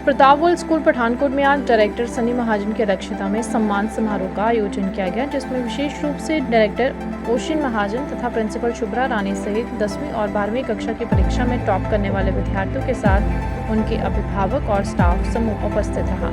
Pratap world school Pathankot में आज director Sunny महाजन की अध्यक्षता में सम्मान समारोह का आयोजन किया गया, जिसमें विशेष रूप से डायरेक्टर ओशिन महाजन तथा प्रिंसिपल शुभ्रा रानी सहित 10वीं और 12वीं कक्षा की परीक्षा में टॉप करने वाले विद्यार्थियों के साथ उनके अभिभावक और स्टाफ समूह उपस्थित रहा।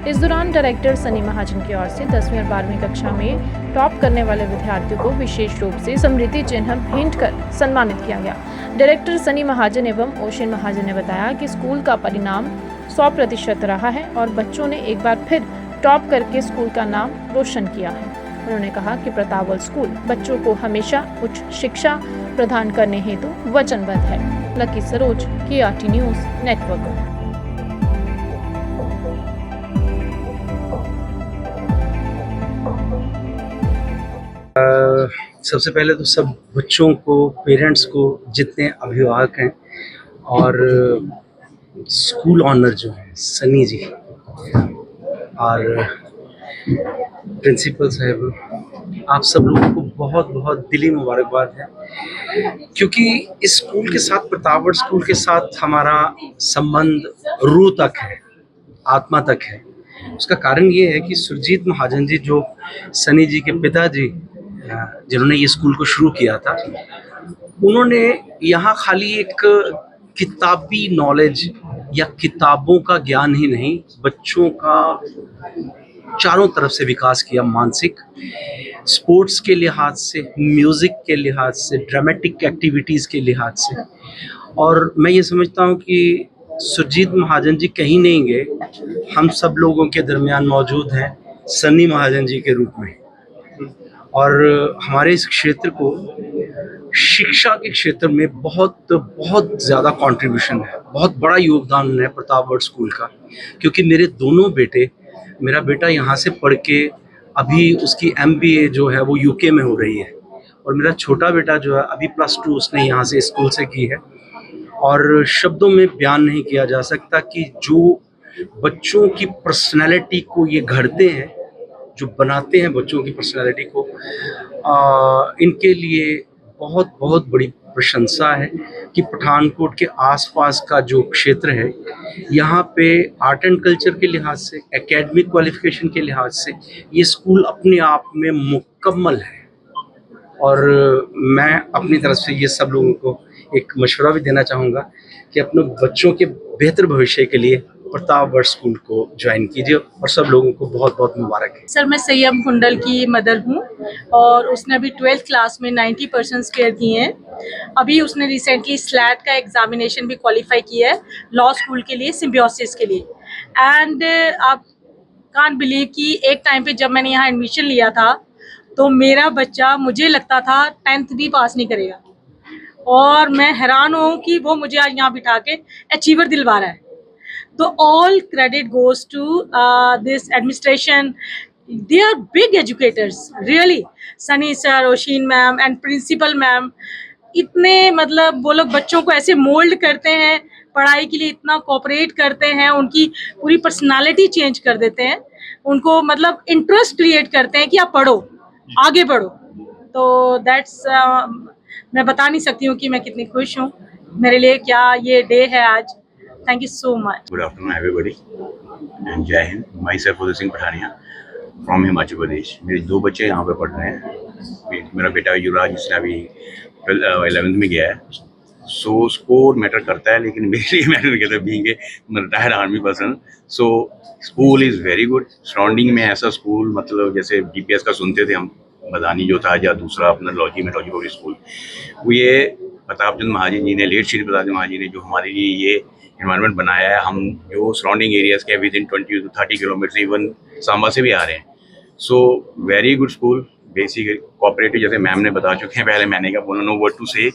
इस दौरान डायरेक्टर सनी महाजन की ओर से 10वीं और 12वीं कक्षा में टॉप करने वाले विद्यार्थियों को विशेष रूप से स्मृति चिन्ह भेंट कर सम्मानित किया गया। डायरेक्टर सनी महाजन एवं ओशिन महाजन ने बताया कि स्कूल का परिणाम 100% रहा है और बच्चों ने एक बार फिर टॉप करके स्कूल का नाम रोशन किया है। उन्होंने कहा कि प्रताप वर्ल्ड स्कूल बच्चों को हमेशा उच्च शिक्षा प्रदान करने हेतु वचनबद्ध है। Lucky Saroj, KRT news network. सबसे पहले तो सब बच्चों को, पेरेंट्स को, जितने अभिभावक हैं और स्कूल ऑनर जो है सनी जी और प्रिंसिपल साहब, आप सब लोगों को बहुत बहुत दिली मुबारकबाद है, क्योंकि इस स्कूल के साथ, प्रताप वर्ल्ड स्कूल के साथ हमारा संबंध रूह तक है, आत्मा तक है। उसका कारण ये है कि सुरजीत महाजन जी, जो सनी जी के पिताजी, जिन्होंने ये स्कूल को शुरू किया था, उन्होंने यहाँ खाली एक किताबी नॉलेज या किताबों का ज्ञान ही नहीं, बच्चों का चारों तरफ से विकास किया, मानसिक, स्पोर्ट्स के लिहाज से, म्यूज़िक के लिहाज से, ड्रामेटिक एक्टिविटीज़ के लिहाज से। और मैं ये समझता हूँ कि सुरजीत महाजन जी कहीं नहीं गए, हम सब लोगों के दरमियान मौजूद हैं सनी महाजन जी के रूप में। और हमारे इस क्षेत्र को, शिक्षा के क्षेत्र में बहुत बहुत ज़्यादा कंट्रीब्यूशन है, बहुत बड़ा योगदान है प्रताप वर्ल्ड स्कूल का। क्योंकि मेरे दोनों बेटे, मेरा बेटा यहाँ से पढ़ के अभी उसकी MBA जो है वो UK में हो रही है, और मेरा छोटा बेटा जो है अभी +2 उसने यहाँ से स्कूल से की है। और शब्दों में बयान नहीं किया जा सकता कि जो बच्चों की पर्सनैलिटी को ये घड़ते हैं, जो बनाते हैं बच्चों की पर्सनैलिटी को, इनके लिए बहुत बहुत बड़ी प्रशंसा है कि पठानकोट के आसपास का जो क्षेत्र है, यहाँ पे आर्ट एंड कल्चर के लिहाज से, एकेडमिक क्वालिफिकेशन के लिहाज से ये स्कूल अपने आप में मुकम्मल है। और मैं अपनी तरफ से ये सब लोगों को एक मशवरा भी देना चाहूँगा कि अपने बच्चों के बेहतर भविष्य के लिए प्रताप वर्ल्ड स्कूल को ज्वाइन कीजिए। और सब लोगों को बहुत बहुत मुबारक है। सर, मैं सैयम कुंडल की मदर हूँ और उसने अभी 12th क्लास में 90% स्कोर किए हैं। अभी उसने रिसेंटली स्लैट का एग्जामिनेशन भी क्वालिफाई किया है लॉ स्कूल के लिए, सिम्बियोसिस के लिए। एंड आप कांट बिलीव कि एक टाइम पे जब मैंने यहाँ एडमिशन लिया था तो मेरा बच्चा, मुझे लगता था 10th भी पास नहीं करेगा, और मैं हैरान हूँ कि वो मुझे आज यहाँ बिठा के अचीवर दिलवा रहा है। तो all credit goes to this administration. They are big educators, really. Sunny sir, Oshin ma'am and principal ma'am, इतने मतलब वो लोग बच्चों को ऐसे मोल्ड करते हैं, पढ़ाई के लिए इतना कोऑपरेट करते हैं, उनकी पूरी पर्सनालिटी चेंज कर देते हैं, उनको मतलब इंटरेस्ट क्रिएट करते हैं कि आप पढ़ो, आगे बढ़ो। तो दैट्स मैं बता नहीं सकती हूँ कि मैं कितनी खुश हूँ, मेरे लिए क्या ये डे है आज। Thank you so much. Good afternoon, everybody, and Jai Hind. Myself Uday Singh Pathania from Himachal Pradesh. मेरे 2 बच्चे यहाँ पे पढ़ रहे हैं। मेरा बेटा युवराज, जिसने अभी 11th में गया है। सो स्कोर मैटर करता है, लेकिन मेरे लिए मैटर नहीं करता, being a retired army person. So school is very good. Surrounding में ऐसा स्कूल, मतलब जैसे DPS का सुनते थे हम, मदानी जो था, या दूसरा अपना लॉजी मेट्रोलॉजी पब्लिक स्कूल, वो ये प्रताप चंद महाजन जी ने, लेट श्री प्रताप चंद महाजन जी ने जो हमारे लिए ये इन्वायरमेंट बनाया है। हम जो सराउंडिंग एरियाज़ के with in 20 to 30 kilometre, even Samba से भी आ रहे हैं। So very good school, basic cooperative, जैसे मैम ने बता चुके हैं पहले, मैंने क्या बोला, नो वर्ड टू से।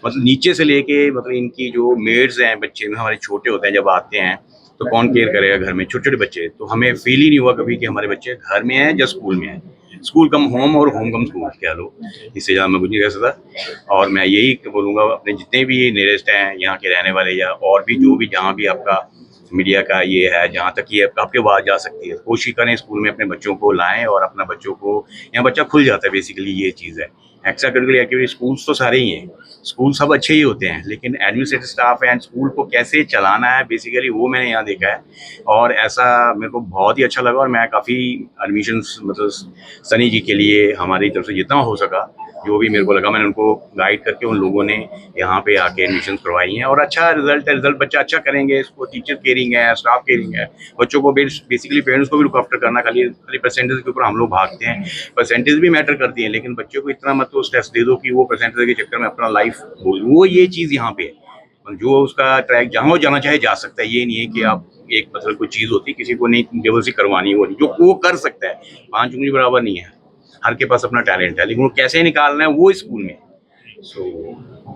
मतलब नीचे से लेके, मतलब इनकी जो मेड्स हैं, बच्चे में हमारे छोटे होते हैं, जब आते हैं तो कौन केयर करेगा घर में, छोटे छोटे बच्चे। तो हमें फील ही नहीं हुआ कभी कि हमारे बच्चे घर में हैं या स्कूल में हैं। स्कूल कम होम और होम कम स्कूल कह लो, इससे ज़्यादा मैं कुछ नहीं कह सकता। और मैं यही बोलूँगा अपने जितने भी नियरेस्ट हैं यहाँ के रहने वाले, या और भी जो भी, जहाँ भी आपका मीडिया का ये है, जहाँ तक ये आपकी आवाज़ जा सकती है, कोशिश करें स्कूल में अपने बच्चों को लाएं, और अपना बच्चों को, यहाँ बच्चा खुल जाता है, बेसिकली ये चीज़ है। एक्स्ट्रा करिकुलर एक्टिविटी स्कूल्स तो सारे ही हैं, स्कूल सब अच्छे ही होते हैं, लेकिन एडमिनिस्ट्रेटिव स्टाफ एंड स्कूल को कैसे चलाना है बेसिकली वो मैंने यहाँ देखा है, और ऐसा मेरे को बहुत ही अच्छा लगा। और मैं काफ़ी एडमिशन्स मतलब सनी जी के लिए हमारी तरफ से जितना हो सका, जो भी मेरे को लगा, मैंने उनको गाइड करके उन लोगों ने यहाँ पे आके एडमिशन करवाई हैं, और अच्छा रिजल्ट है। रिजल्ट बच्चा अच्छा करेंगे, इसको टीचर केयरिंग है, स्टाफ केयरिंग है, बच्चों को बेसिकली पेरेंट्स को भी लुक आफ्टर करना। खाली परसेंटेज के ऊपर हम लोग भागते हैं, परसेंटेज भी मैटर करती है, लेकिन बच्चों को इतना मत तो स्ट्रेस दे दो कि वो परसेंटेज के चक्कर में अपना लाइफ वो ये चीज़ यहाँ पे है। जो उसका ट्रैक जहाँ वो जाना चाहे जा सकता है। ये नहीं है कि आप एक मतलब कोई चीज़ होती है किसी को नहीं लेवल से करवानी, वो नहीं, जो वो कर सकता है। 5 उंगली बराबर नहीं है, हर के पास अपना टैलेंट है, लेकिन वो कैसे निकालना है वो स्कूल में। So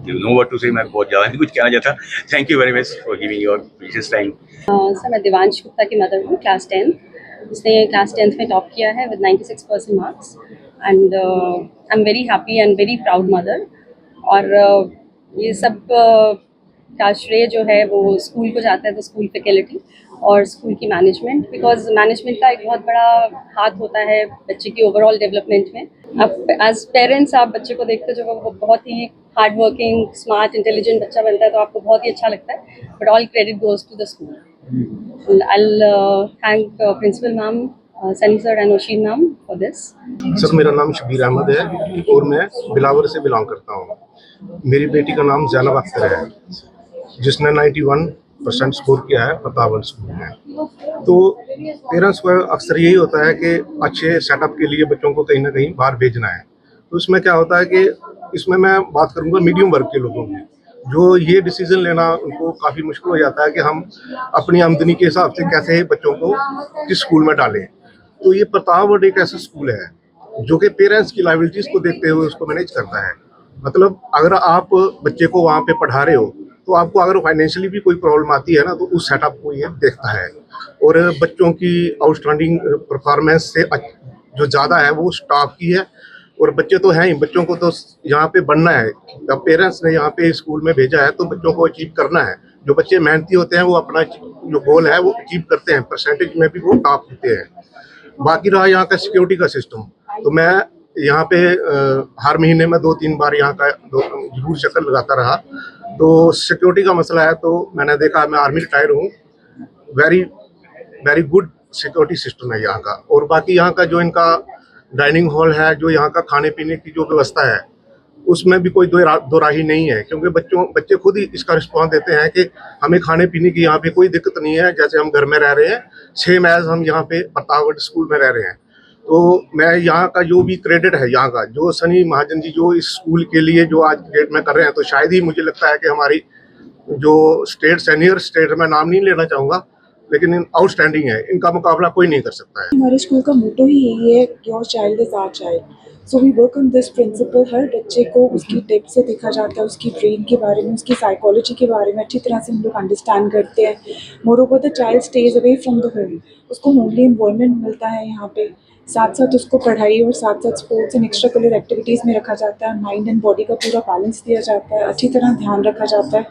you know what to say. मैं बहुत ज़्यादा नहीं कुछ कहना चाहता। Thank you very much for giving your precious time. Sir मैं दिवांश गुप्ता की मदर हूँ, क्लास 10। उसने क्लास 10th में टॉप किया है with 96% marks, and I am very happy and very proud mother. और ये सब का श्रेय जो है वो स्कूल को जाता है, तो स्कूल फैकल्टी और स्कूल की मैनेजमेंट, बिकॉज मैनेजमेंट का एक बहुत बड़ा हाथ होता है बच्चे की ओवरऑल डेवलपमेंट में। अब एज पेरेंट्स आप बच्चे को देखते हो जब वो बहुत ही हार्ड वर्किंग, स्मार्ट, इंटेलिजेंट बच्चा बनता है तो आपको बहुत ही अच्छा लगता है, but all credit goes to the school. I'll thank principal ma'am, Sunny sir and Osheen ma'am for this. Sir मेरा नाम शबीर अहमद है और मैं बिलावर से बिलोंग करता हूँ। मेरी बेटी का नाम जैनब अख्तर है, जिसने 91% स्कोर किया है प्रतापगढ़ स्कूल में। तो पेरेंट्स को अक्सर यही होता है कि अच्छे सेटअप के लिए बच्चों को कहीं ना कहीं बाहर भेजना है। तो इसमें क्या होता है कि इसमें मैं बात करूँगा मीडियम वर्ग के लोगों की, जो ये डिसीजन लेना उनको काफ़ी मुश्किल हो जाता है कि हम अपनी आमदनी के हिसाब से कैसे बच्चों को किस स्कूल में डालें। तो ये प्रतापगढ़ एक ऐसा स्कूल है जो कि पेरेंट्स की लाइबिलिटीज़ को देखते हुए उसको मैनेज करता है। मतलब अगर आप बच्चे को वहाँ पे पढ़ा रहे हो तो आपको अगर फाइनेंशियली भी कोई प्रॉब्लम आती है ना, तो उस सेटअप को ये देखता है। और बच्चों की आउटस्टैंडिंग परफॉर्मेंस से जो ज़्यादा है वो स्टाफ की है। और बच्चे तो हैं ही, बच्चों को तो यहाँ पे बनना है। जब पेरेंट्स ने यहाँ पे स्कूल में भेजा है तो बच्चों को अचीव करना है। जो बच्चे मेहनती होते हैं वो अपना जो गोल है वो अचीव करते हैं, परसेंटेज में भी वो टॉप होते हैं। बाकी रहा यहाँ का सिक्योरिटी का सिस्टम, तो मैं यहाँ पे हर महीने में 2-3 बार यहाँ का जरूर चक्कर लगाता रहा। तो सिक्योरिटी का मसला है, तो मैंने देखा, मैं आर्मी रिटायर हूँ, very very good security system है यहाँ का। और बाकी यहाँ का जो इनका डाइनिंग हॉल है, जो यहाँ का खाने पीने की जो व्यवस्था है, उसमें भी कोई दो राही नहीं है, क्योंकि बच्चे खुद ही इसका रिस्पॉन्स देते हैं कि हमें खाने पीने की यहाँ पे कोई दिक्कत नहीं है, जैसे हम घर में रह रहे हैं, सेम एज हम यहाँ पे प्रतापगढ़ स्कूल में रह रहे हैं। तो मैं यहाँ का जो भी क्रेडिट है, यहाँ का जो सनी महाजन जी जो इस स्कूल के लिए जो आज डेट में कर रहे हैं, तो शायद ही मुझे लगता है कि हमारी जो स्टेट सीनियर स्टेट में नाम नहीं लेना चाहूँगा, लेकिन आउटस्टैंडिंग है, इनका मुकाबला कोई नहीं कर सकता है। हमारे स्कूल का मोटो ही यही है, your child is our child. So we work on this principle. हर बच्चे को उसकी डेप्थ से देखा जाता है, उसकी ब्रेन के बारे में, उसकी साइकोलॉजी के बारे में अच्छी तरह से हम लोग अंडरस्टैंड करते हैं। More over the child stays away from the home, उसको होमली एनवायरनमेंट मिलता है यहाँ पे। साथ साथ उसको पढ़ाई और साथ साथ sports and extra curricular activities में रखा जाता है। माइंड एंड बॉडी का पूरा बैलेंस दिया जाता है, अच्छी तरह ध्यान रखा जाता है।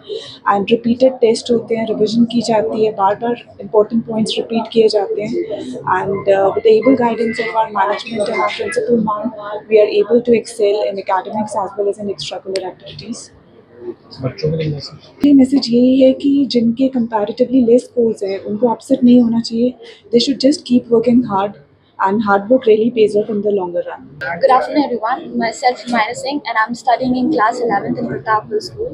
एंड रिपीटेड टेस्ट होते हैं, रिविजन की जाती है, बार बार इंपॉर्टेंट पॉइंट्स रिपीट किए जाते हैं। And with the able guidance of our management and our principal ma'am, we are able to excel in academics as well as in extra curricular activities. ये मैसेज यही है कि जिनके कंपैरेटिवली लेस स्कोर्स हैं उनको अपसेट नहीं होना चाहिए। They should just keep working hard, and hard work really pays off in the longer run. Good afternoon everyone, myself Humayra Singh and I'm studying in class 11th in Pratapgarh School.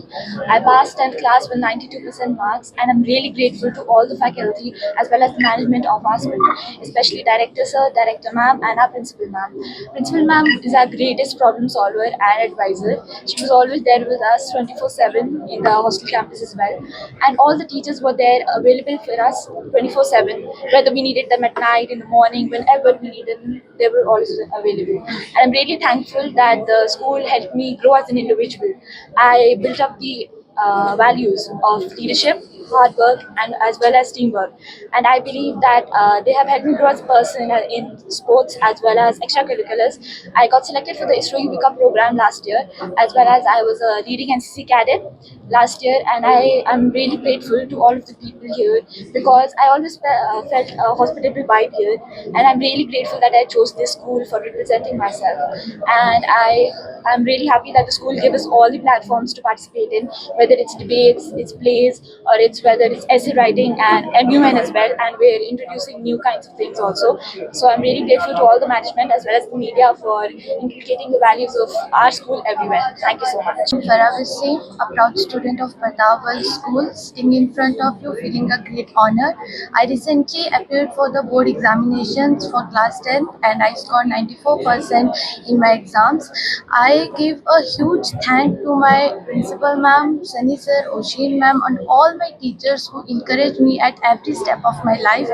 I passed 10th class with 92% marks and I'm really grateful to all the faculty as well as the management of our school, especially Director Sir, Director Ma'am and our Principal Ma'am. Principal Ma'am is our greatest problem solver and advisor. She was always there with us 24/7 in the hostel campus as well, and all the teachers were there available for us 24/7, whether we needed them at night, in the morning, whenever we needed them, they were always available. And I'm really thankful that the school helped me grow as an individual. I built up the values of leadership, hard work and as well as teamwork. And I believe that they have helped me grow as a person in sports as well as extracurriculars. I got selected for the ISRO Yuvika program last year, as well as I was a leading NCC cadet last year, and I am really grateful to all of the people here because I always felt a hospitable vibe here, and I'm really grateful that I chose this school for representing myself. And I'm really happy that the school gave us all the platforms to participate in, whether it's debates, it's plays, or it's whether it's essay writing and MUN as well, and we're introducing new kinds of things also. So I'm really grateful to all the management as well as the media for inculcating the values of our school everywhere. Thank you so much. Farah Singh, a proud student of Pratapwal School, sitting in front of you, feeling a great honor. I recently appeared for the board examinations for class 10 and I scored 94% in my exams. I give a huge thank to my principal ma'am, Sunny sir, Oshin ma'am, and all my teachers who encourage me at every step of my life.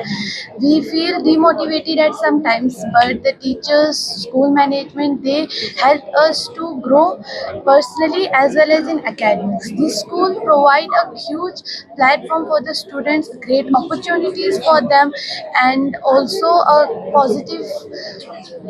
We feel demotivated at some times, but the teachers, school management, they help us to grow personally as well as in academics. This school provide a huge platform for the students, great opportunities for them, and also a positive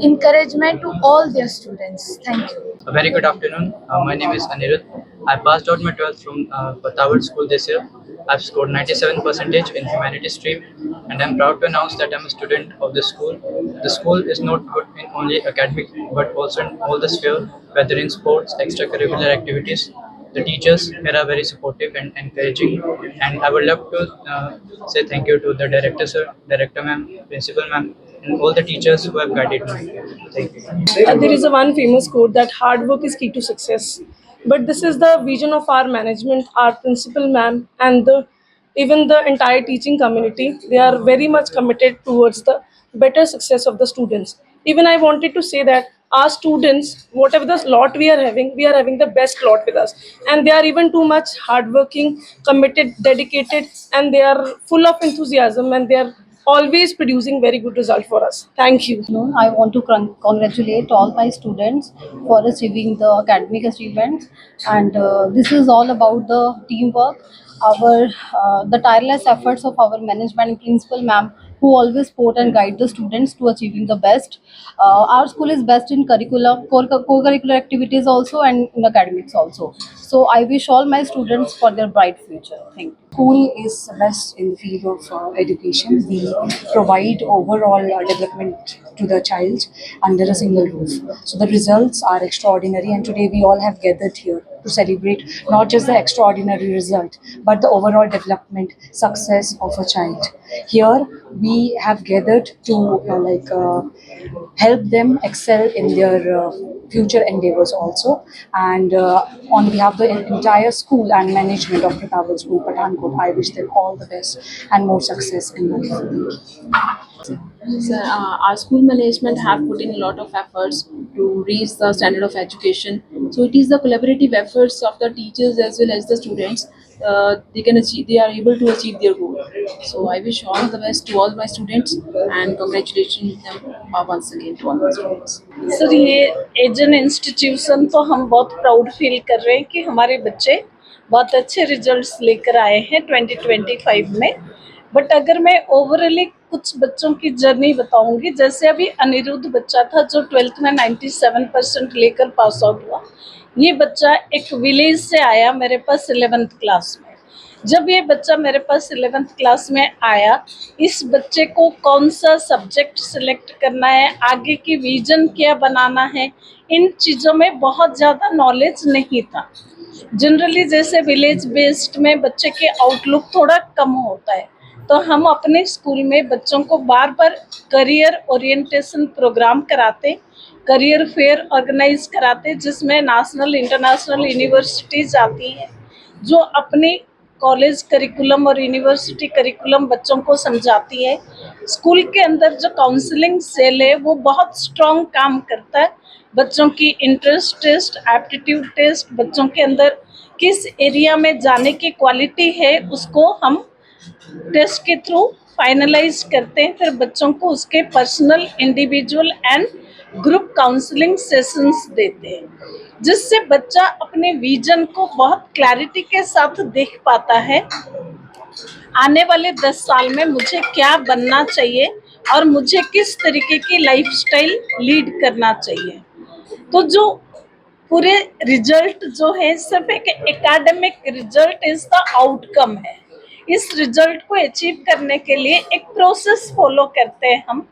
encouragement to all their students. Thank you. A very good afternoon. My name is Anirudh. I passed out my 12th from Patawad School this year. I've scored 97% in humanities stream, and I'm proud to announce that I'm a student of this school. The school is not good in only academic, but also in all the sphere, whether in sports, extracurricular activities. The teachers here are very supportive and encouraging, and I would love to say thank you to the director sir, director ma'am, principal ma'am, and all the teachers who have guided me. Thank you. There is a one famous quote that hard work is key to success. But this is the vision of our management, our principal ma'am, and even the entire teaching community. They are very much committed towards the better success of the students. Even I wanted to say that our students, whatever the lot we are having the best lot with us. And they are even too much hardworking, committed, dedicated, and they are full of enthusiasm, and they are always producing very good result for us. Thank you. I want to congratulate all my students for achieving the academic achievements, and this is all about the teamwork, the tireless efforts of our management and principal ma'am who always support and guide the students to achieving the best. Our school is best in curriculum, co-curricular activities also, and in academics also. So I wish all my students for their bright future. Thank you. School is best in the field of education. We provide overall development to the child under a single roof. So the results are extraordinary, and today we all have gathered here to celebrate not just the extraordinary result, but the overall development success of a child. Here we have gathered to help them excel in their future endeavors also. And on behalf of the entire school and management of Pratapwal School, Pathankot, I wish them all the best and more success in life. Sir, our school management have put in a lot of efforts to raise the standard of education. So it is the collaborative efforts of the teachers as well as the students. They are able to achieve their goal. So I wish all the best to all my students and congratulations them once again to all my students. Sir ये एजन institution तो हम बहुत proud feel कर रहे हैं कि हमारे बच्चे बहुत अच्छे रिजल्ट्स लेकर आए हैं 2025 में. बट अगर मैं ओवरऑली कुछ बच्चों की जर्नी बताऊंगी, जैसे अभी अनिरुद्ध बच्चा था जो 12th में 97% लेकर पास आउट हुआ. ये बच्चा एक विलेज से आया मेरे पास 11th क्लास में. जब ये बच्चा मेरे पास 11th क्लास में आया, इस बच्चे को कौन सा सब्जेक्ट सिलेक्ट करना है, आगे की विजन क्या बनाना है, इन चीज़ों में बहुत ज़्यादा नॉलेज नहीं था. जनरली जैसे विलेज बेस्ड में बच्चे के आउटलुक थोड़ा कम होता है, तो हम अपने स्कूल में बच्चों को बार बार करियर ओरिएंटेशन प्रोग्राम कराते, करियर फेयर ऑर्गेनाइज कराते, जिसमें नेशनल इंटरनेशनल यूनिवर्सिटीज़ आती हैं जो अपनी कॉलेज करिकुलम और यूनिवर्सिटी करिकुलम बच्चों को समझाती है. स्कूल के अंदर जो काउंसलिंग सेल है वो बहुत स्ट्रॉन्ग काम करता है. बच्चों की इंटरेस्ट टेस्ट, एप्टीट्यूड टेस्ट, बच्चों के अंदर किस एरिया में जाने की क्वालिटी है उसको हम टेस्ट के थ्रू फाइनलाइज करते हैं. फिर बच्चों को उसके personal, individual and group counselling sessions देते हैं, जिससे बच्चा अपने विजन को बहुत क्लैरिटी के साथ देख पाता है आने वाले 10 साल में मुझे क्या बनना चाहिए और मुझे किस तरीके की लाइफस्टाइल लीड करना चाहिए। तो जो पूरे रिजल्ट जो है सिर्फ एक academic result is the outcome है। इस रिजल्ट को अचीव करने के लिए एक प्रोसेस फॉलो करते हैं हम।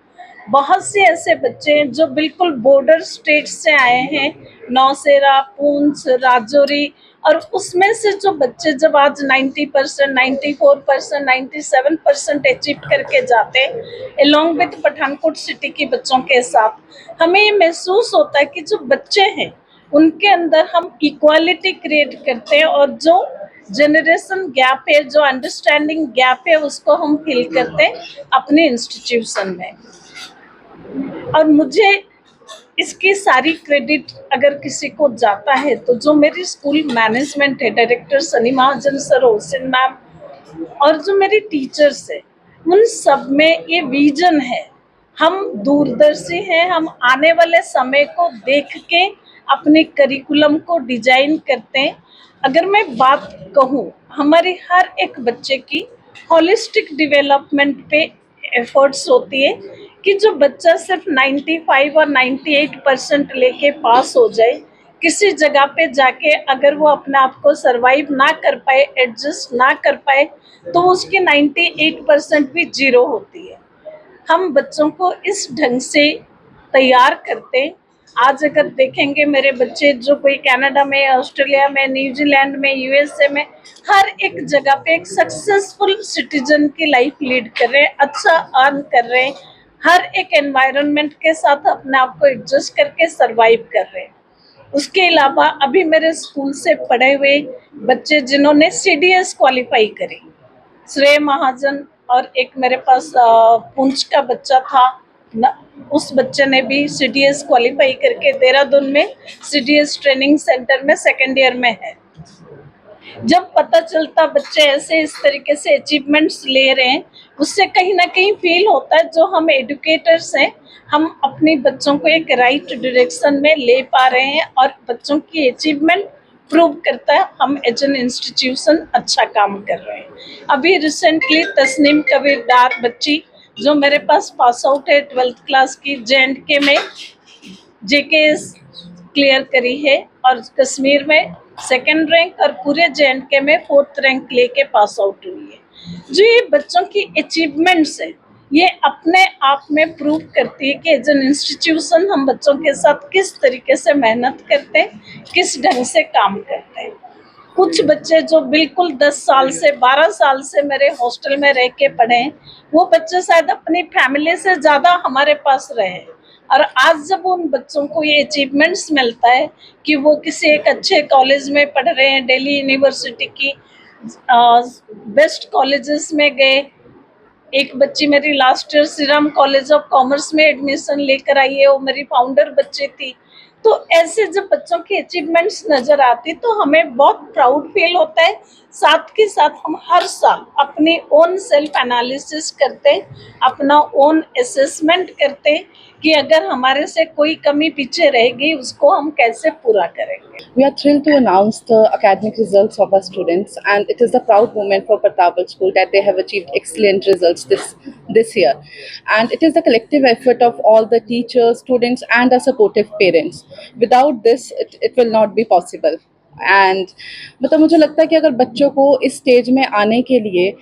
बहुत से ऐसे बच्चे हैं जो बिल्कुल बॉर्डर स्टेट से आए हैं, नौशेरा, पुंछ, राजौरी, और उसमें से जो बच्चे जब आज 90%, 94%, 97% अचीव करके जाते हैं अलॉन्ग विद पठानकोट सिटी के बच्चों के साथ, हमें ये महसूस होता है कि जो बच्चे हैं उनके अंदर हम इक्वालिटी क्रिएट करते हैं और जो जनरेशन गैप है, जो अंडरस्टैंडिंग गैप है, उसको हम फिल करते हैं अपने इंस्टीट्यूशन में। और मुझे इसकी सारी क्रेडिट अगर किसी को जाता है तो जो मेरी स्कूल मैनेजमेंट है, डायरेक्टर सनी महाजन सर, ओसिन मैम और जो मेरी टीचर्स है, उन सब में ये विजन है। हम दूरदर्शी हैं, हम आने वाले समय को देख के अपने करिकुलम को डिजाइन करते हैं। अगर मैं बात कहूँ, हमारी हर एक बच्चे की होलिस्टिक डेवलपमेंट पे एफर्ट्स होती है कि जो बच्चा सिर्फ 95 और 98% लेके पास हो जाए, किसी जगह पे जाके अगर वो अपने आप को सरवाइव ना कर पाए, एडजस्ट ना कर पाए, तो उसकी 98% भी जीरो होती है। हम बच्चों को इस ढंग से तैयार करते हैं। आज अगर देखेंगे मेरे बच्चे जो कोई कनाडा में, ऑस्ट्रेलिया में, न्यूजीलैंड में, यूएसए में, हर एक जगह पे एक सक्सेसफुल सिटीजन की लाइफ लीड कर रहे हैं, अच्छा अर्न कर रहे हैं, हर एक एनवायरनमेंट के साथ अपने आप को एडजस्ट करके सरवाइव कर रहे हैं। उसके अलावा अभी मेरे स्कूल से पढ़े हुए बच्चे जिन्होंने CDS क्वालिफाई करी, श्रेय महाजन, और एक मेरे पास पुंछ का बच्चा था न, उस बच्चे ने भी CDS क्वालिफाई करके देहरादून में CDS ट्रेनिंग सेंटर में सेकेंड ईयर में है। जब पता चलता बच्चे ऐसे इस तरीके से अचीवमेंट्स ले रहे हैं, उससे कहीं ना कहीं फील होता है जो हम एडुकेटर्स हैं, हम अपने बच्चों को एक राइट डायरेक्शन में ले पा रहे हैं और बच्चों की अचीवमेंट प्रूव करता है हम एज एन इंस्टीट्यूशन अच्छा काम कर रहे हैं। अभी रिसेंटली तस्नीम कबीर डार बच्ची जो मेरे पास पास आउट है 12th क्लास की, J&K में JKS क्लियर करी है और कश्मीर में 2nd रैंक और पूरे J&K में 4th रैंक लेके पास आउट हुई है। जो ये बच्चों की अचीवमेंट्स है, ये अपने आप में प्रूव करती है कि एज एन इंस्टीट्यूशन हम बच्चों के साथ किस तरीके से मेहनत करते हैं, किस ढंग से काम करते हैं। कुछ बच्चे जो बिल्कुल 10 साल से 12 साल से मेरे हॉस्टल में रह के पढ़े हैं, वो बच्चे शायद अपनी फैमिली से ज़्यादा हमारे पास रहे हैं। और आज जब उन बच्चों को ये अचीवमेंट्स मिलता है कि वो किसी एक अच्छे कॉलेज में पढ़ रहे हैं, दिल्ली यूनिवर्सिटी की बेस्ट कॉलेजेस में गए। एक बच्ची मेरी last year Shriram college of commerce में एडमिशन लेकर आई है, वो मेरी फाउंडर बच्ची थी। तो ऐसे जब बच्चों की अचीवमेंट्स नज़र आती तो हमें बहुत प्राउड फील होता है। साथ के साथ हम हर साल अपनी ओन सेल्फ एनालिसिस करते हैं, अपना ओन असेसमेंट करते हैं कि अगर हमारे से कोई कमी पीछे रह गई उसको हम कैसे पूरा करेंगे। We are thrilled to announce the academic results of our students, and it is a proud moment for Pratapgarh School that they have achieved excellent results this year. And it is the collective effort of all the teachers, students, and our supportive parents. Without this, it will not be possible. And मतलब मुझे लगता है कि अगर बच्चों को इस stage में आने के लिए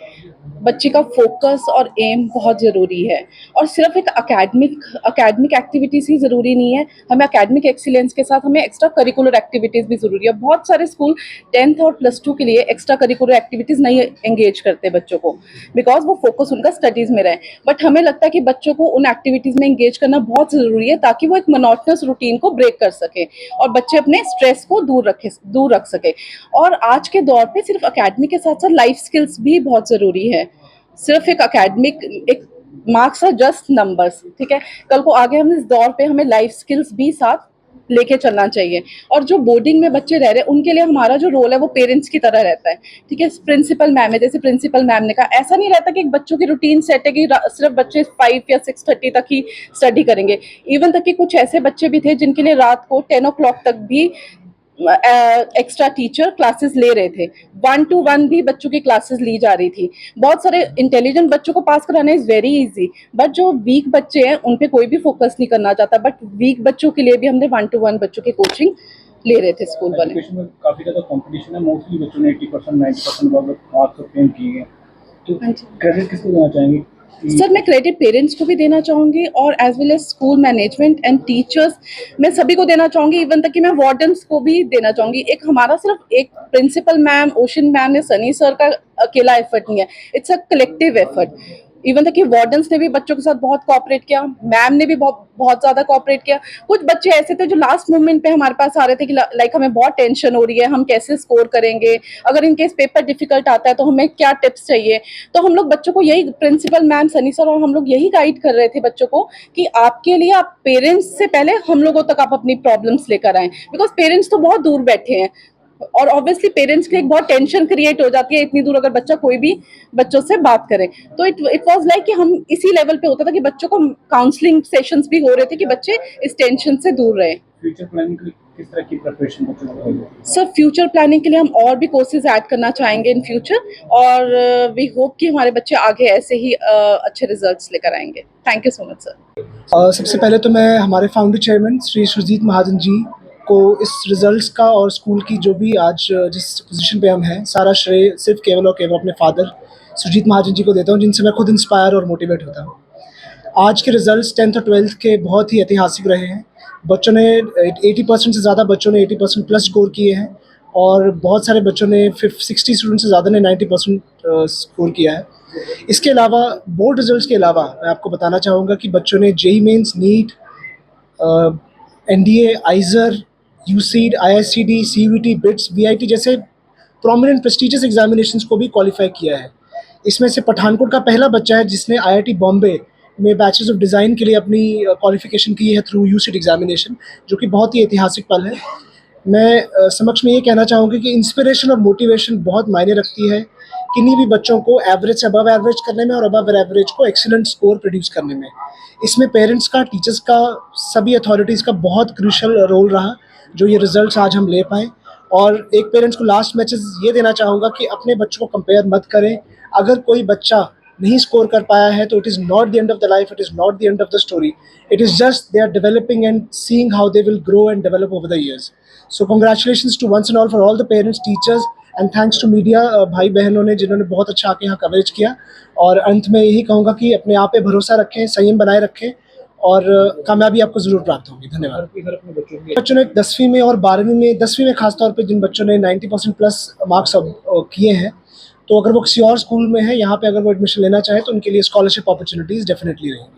बच्चे का फोकस और एम बहुत ज़रूरी है, और सिर्फ एक अकेडमिक एक्टिविटीज़ ही ज़रूरी नहीं है, हमें अकेडमिक एक्सीलेंस के साथ हमें एक्स्ट्रा करिकुलर एक्टिविटीज़ भी ज़रूरी है। बहुत सारे स्कूल 10th और +2 के लिए एक्स्ट्रा करिकुलर एक्टिविटीज़ नहीं एंगेज करते बच्चों को, बिकॉज वो फोकस उनका स्टडीज़ में रहे। बट हमें लगता है कि बच्चों को उन एक्टिविटीज़ में एंगेज करना बहुत ज़रूरी है ताकि वो एक मोनोटोनस रूटीन को ब्रेक कर सके और बच्चे अपने स्ट्रेस को दूर रख सके। और आज के दौर पे सिर्फ अकेडमिक के साथ साथ लाइफ स्किल्स भी बहुत ज़रूरी है। सिर्फ एक मार्क्स आर जस्ट नंबर्स, ठीक है। कल को आगे हम इस दौर पे हमें लाइफ स्किल्स भी साथ लेके चलना चाहिए। और जो बोर्डिंग में बच्चे रह रहे हैं उनके लिए हमारा जो रोल है वो पेरेंट्स की तरह रहता है, ठीक है। प्रिंसिपल मैम है, जैसे प्रिंसिपल मैम ने कहा, ऐसा नहीं रहता कि बच्चों की रूटीन सेट है कि सिर्फ बच्चे 5 या 6:30 तक ही स्टडी करेंगे। इवन तक कि कुछ ऐसे बच्चे भी थे जिनके लिए रात को 10 o'clock तक भी एक्स्ट्रा टीचर क्लासेस ले रहे थे, 1-to-1 भी बच्चों की क्लासेस ली जा रही थी। बहुत सारे इंटेलिजेंट बच्चों को पास कराना इज़ वेरी इजी, बट जो वीक बच्चे हैं उन पे कोई भी फोकस नहीं करना चाहता, बट वीक बच्चों के लिए भी हमने 1-to-1 बच्चों की कोचिंग ले रहे थे स्कूल वाले। एजुकेशन में काफ़ी ज़्यादा कंपटीशन है, मोस्टली बच्चों ने 80% 90% मार्क्स ऑब्टेन किए हैं, तो क्रेडिट किसको देना चाहेंगे? सर मैं क्रेडिट पेरेंट्स को भी देना चाहूँगी और as well as school management and teachers, मैं सभी को देना चाहूँगी, इवन तक कि मैं वार्डन्स को भी देना चाहूँगी। एक हमारा सिर्फ एक प्रिंसिपल मैम, ओशन मैम या सनी सर का अकेला एफर्ट नहीं है, it's a collective effort. Even तक कि वार्डन्स ने भी बच्चों के साथ बहुत कोऑपरेट किया, मैम ने भी बहुत ज़्यादा कोऑपरेट किया। कुछ बच्चे ऐसे थे जो लास्ट मोमेंट पे हमारे पास आ रहे थे कि लाइक हमें बहुत टेंशन हो रही है, हम कैसे स्कोर करेंगे, अगर इनकेस पेपर डिफिकल्ट आता है तो हमें क्या टिप्स चाहिए। तो हम लोग बच्चों को यही, प्रिंसिपल मैम, सनी सर और हम लोग यही गाइड कर रहे थे बच्चों को कि आपके लिए, आप पेरेंट्स से पहले हम लोगों तक आप अपनी प्रॉब्लम्स लेकर आएँ, बिकॉज पेरेंट्स तो बहुत दूर बैठे हैं और ऑब्वियसली पेरेंट्स के लिए एक बहुत टेंशन क्रिएट हो जाती है इतनी दूर अगर बच्चा कोई भी बच्चों से बात करे। तो इट वाज लाइक कि हम इसी लेवल पे होता था कि बच्चों को काउंसलिंग सेशंस भी हो रहे थे कि बच्चे इस टेंशन से दूर रहे। फ्यूचर प्लानिंग के लिए किस तरह की प्रिपरेशन बच्चों को होगी? सर फ्यूचर प्लानिंग के लिए हम और भी कोर्सेज ऐड करना चाहेंगे इन फ्यूचर, और वी होप कि हमारे बच्चे आगे ऐसे ही अच्छे रिजल्ट्स लेकर आएंगे। Thank you so much sir. सबसे पहले तो मैं हमारे फाउंडर चेयरमैन श्री सुरजीत महाजन जी को इस रिजल्ट्स का और स्कूल की जो भी आज जिस पोजीशन पे हम हैं, सारा श्रेय सिर्फ केवल और केवल अपने फादर सुरजीत महाजन जी को देता हूँ, जिनसे मैं खुद इंस्पायर और मोटिवेट होता हूँ। आज के रिजल्ट्स 10th और 12th के बहुत ही ऐतिहासिक रहे हैं। बच्चों ने 80% से ज़्यादा बच्चों ने 80% प्लस स्कोर किए हैं और बहुत सारे बच्चों ने 60 स्टूडेंट से ज़्यादा ने 90% स्कोर किया है। इसके अलावा बोर्ड रिजल्ट्स के अलावा मैं आपको बताना चाहूँगा कि बच्चों ने JEE mains, NEET, NDA, IISER, UCEED, IICD, CUET, BITS, VIT जैसे प्रोमिनेंट प्रेस्टिजियस एग्जामिनेशंस को भी क्वालिफाई किया है। इसमें से पठानकोट का पहला बच्चा है जिसने आईआईटी बॉम्बे में बैचलर्स ऑफ डिज़ाइन के लिए अपनी क्वालिफिकेशन की है थ्रू यूसीड एग्जामिनेशन, जो कि बहुत ही ऐतिहासिक पल है। मैं समक्ष में ये कहना चाहूँगी कि इंस्पिरेशन और मोटिवेशन बहुत मायने रखती है किन्हीं भी बच्चों को एवरेज से अबव एवरेज करने में और अबव एवरेज को एक्सीलेंट स्कोर प्रोड्यूस करने में। इसमें पेरेंट्स का, टीचर्स का, सभी अथॉरिटीज़ का बहुत क्रूशियल रोल रहा जो ये रिजल्ट्स आज हम ले पाएँ। और एक पेरेंट्स को लास्ट मैसेज ये देना चाहूँगा कि अपने बच्चों को कंपेयर मत करें। अगर कोई बच्चा नहीं स्कोर कर पाया है तो it is not the end of the life, it is not the end of the story, it is just they are developing and seeing how they will grow and develop over the years. So congratulations to once and all for all the parents, teachers and thanks to media भाई बहनों ने जिन्होंने बहुत अच्छा आके यहाँ coverage किया। और अंत में यही कहूँगा कि अपने आप पे भरोसा रखें, संयम बनाए रखें और कामयाबी आपको ज़रूर प्राप्त होगी। धन्यवाद। बच्चों ने 10वीं में और 12वीं में, 10वीं में खासतौर पे जिन बच्चों ने 90% प्लस मार्क्स किए हैं, तो अगर वो किसी और स्कूल में है, यहाँ पे अगर वो एडमिशन लेना चाहे तो उनके लिए स्कॉलरशिप अपॉर्चुनिटीज़ डेफिनेटली रहेंगी।